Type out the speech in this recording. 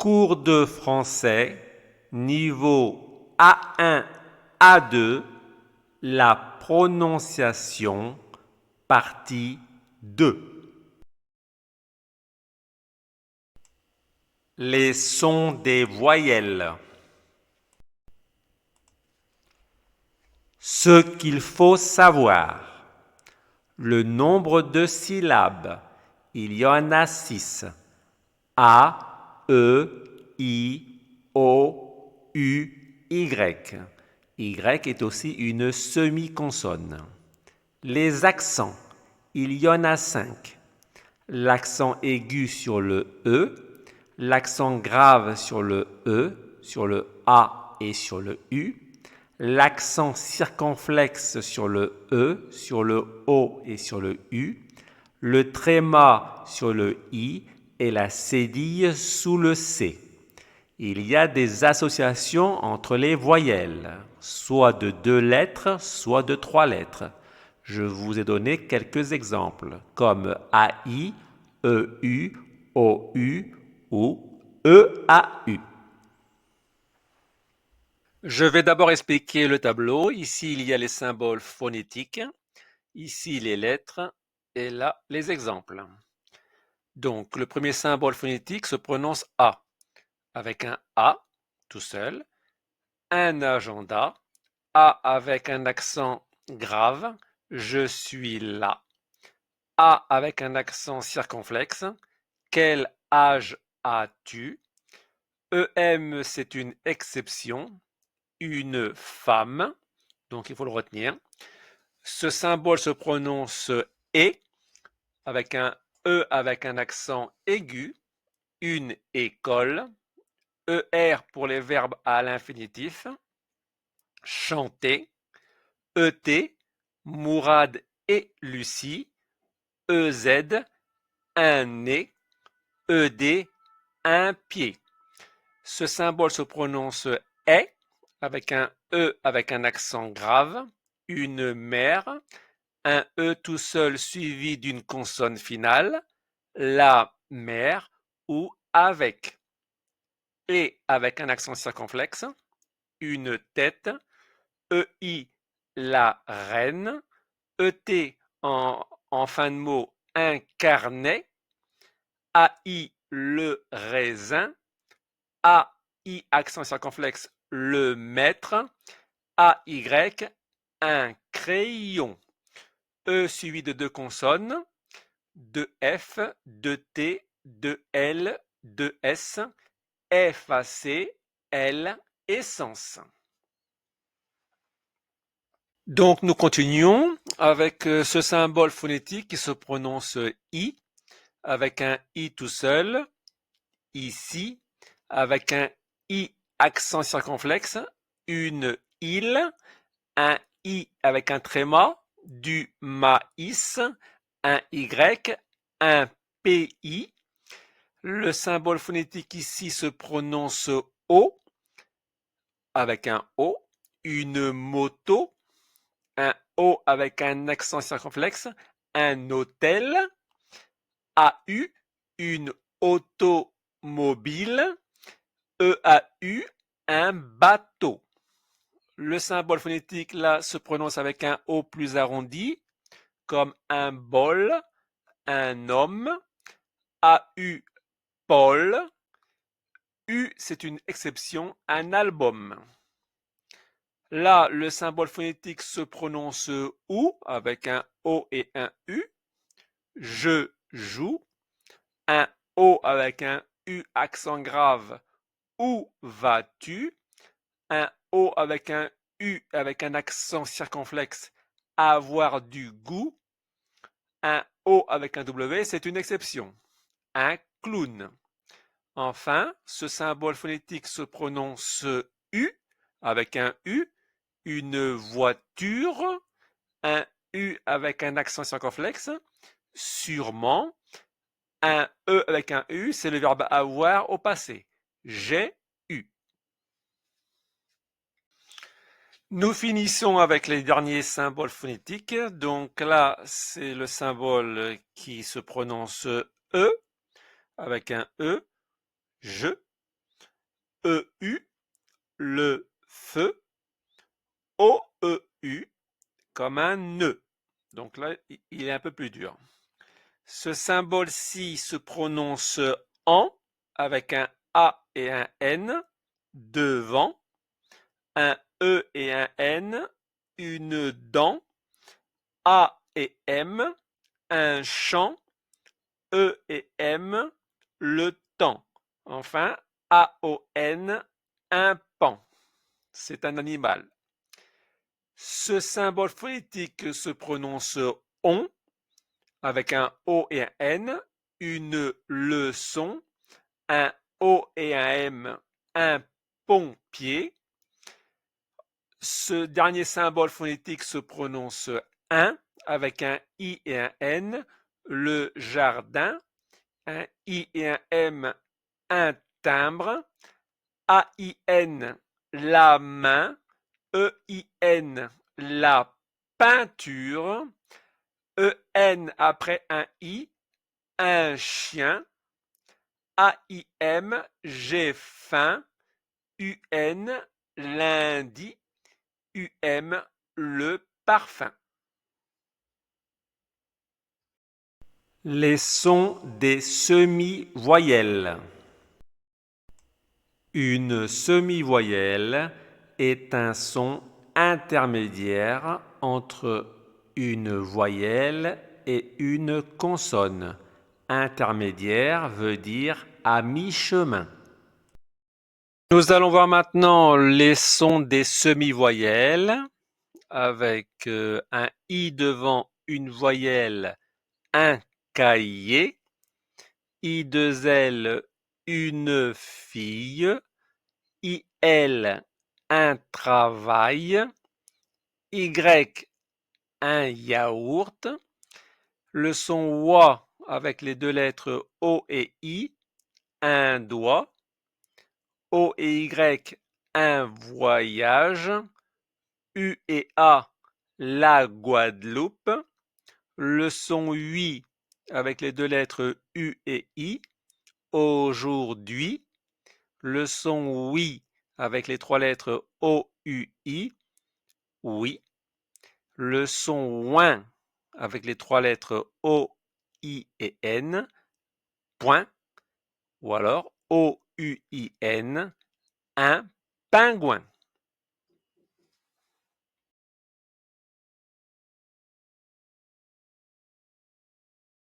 Cours de français, niveau A1, A2, la prononciation, partie 2. Les sons des voyelles. Ce qu'il faut savoir. Le nombre de syllabes. Il y en a 6. A, E, I, O, U, Y. Y est aussi une semi-consonne. Les accents. Il y en a 5. L'accent aigu sur le E, l'accent grave sur le E, sur le A et sur le U, l'accent circonflexe sur le E, sur le O et sur le U, le tréma sur le I et la cédille sous le C. Il y a des associations entre les voyelles, soit de 2 lettres, soit de 3 lettres. Je vous ai donné quelques exemples, comme AI, EU, OU ou EAU. Je vais d'abord expliquer le tableau. Ici, il y a les symboles phonétiques, ici les lettres, et là, les exemples. Donc, le premier symbole phonétique se prononce A, avec un A tout seul, un agenda, A avec un accent grave, je suis là. A avec un accent circonflexe, quel âge as-tu? EM, c'est une exception, une femme, donc il faut le retenir. Ce symbole se prononce et, avec un E avec un accent aigu, une école, ER pour les verbes à l'infinitif, chanter, ET, Mourad et Lucie, EZ, un nez, ED, un pied. Ce symbole se prononce est, avec un E avec un accent grave, une mère, un E tout seul suivi d'une consonne finale, la mère ou avec. Et avec un accent circonflexe, une tête, EI, la reine, ET en fin de mot, un carnet, AI, le raisin, AI, accent circonflexe, le maître, AY, un crayon. E suivi de 2 consonnes, de F, de T, de L, de S, effacé, L, essence. Donc nous continuons avec ce symbole phonétique qui se prononce I, avec un I tout seul, ici, avec un I accent circonflexe, une île, un I avec un tréma, du maïs, un Y, un pays. Le symbole phonétique ici se prononce O, avec un O, une moto, un O avec un accent circonflexe, un hôtel, AU, une automobile, EAU, un bateau. Le symbole phonétique là se prononce avec un O plus arrondi, comme un bol, un homme, AU, Paul, U c'est une exception, un album. Là, le symbole phonétique se prononce OU avec un O et un U. Je joue. Un O avec un U accent grave. Où vas-tu? Un O avec un U avec un accent circonflexe. Avoir du goût. Un O avec un W, c'est une exception. Un clown. Enfin, ce symbole phonétique se prononce U avec un U, une voiture, un U avec un accent circonflexe, sûrement, un E avec un U, c'est le verbe avoir au passé. J'ai eu. Nous finissons avec les derniers symboles phonétiques. Donc là, c'est le symbole qui se prononce E avec un E, je. E-U, le feu, O-E-U, comme un nœud. Donc là, il est un peu plus dur. Ce symbole-ci se prononce en, avec un A et un N, devant, un E et un N, une dent, A et M, un champ, E et M, le temps. Enfin, A-O-N, un pan. C'est un animal. Ce symbole phonétique se prononce on, avec un O et un N, une leçon, un O et un M, un pompier. Ce dernier symbole phonétique se prononce un, avec un I et un N, le jardin, un I et un M, un timbre, A-I-N, la main, E-I-N, la peinture, E-N après un I, un chien, A-I-M, j'ai faim, U-N, lundi, U-M, le parfum. Les sons des semi-voyelles. Une semi-voyelle est un son intermédiaire entre une voyelle et une consonne. Intermédiaire veut dire à mi-chemin. Nous allons voir maintenant les sons des semi-voyelles avec un i devant une voyelle, un cahier, I2L, une fille, IL, un travail, Y, un yaourt, le son WA avec les deux lettres O et I, un doigt, O et Y, un voyage, U et A, la Guadeloupe, le son UI avec les deux lettres U et I, aujourd'hui, le son oui avec les trois lettres O-U-I, oui, le son ouin avec les trois lettres O-I et N, point, ou alors O-U-I-N, un pingouin.